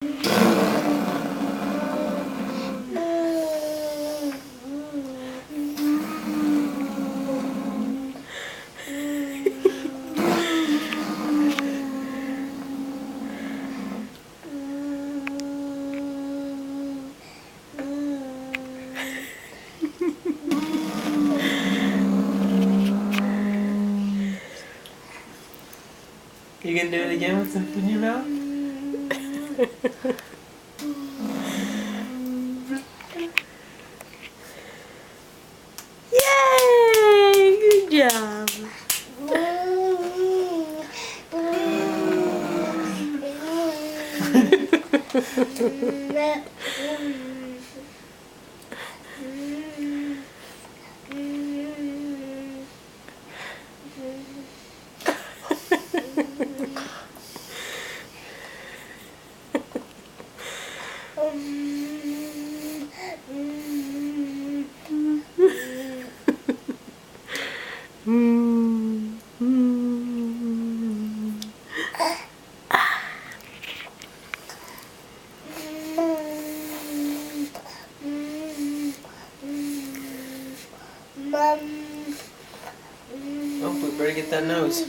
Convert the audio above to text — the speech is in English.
You gonna do it again with something in your mouth? Yay! Good job. Oh, we better get that nose.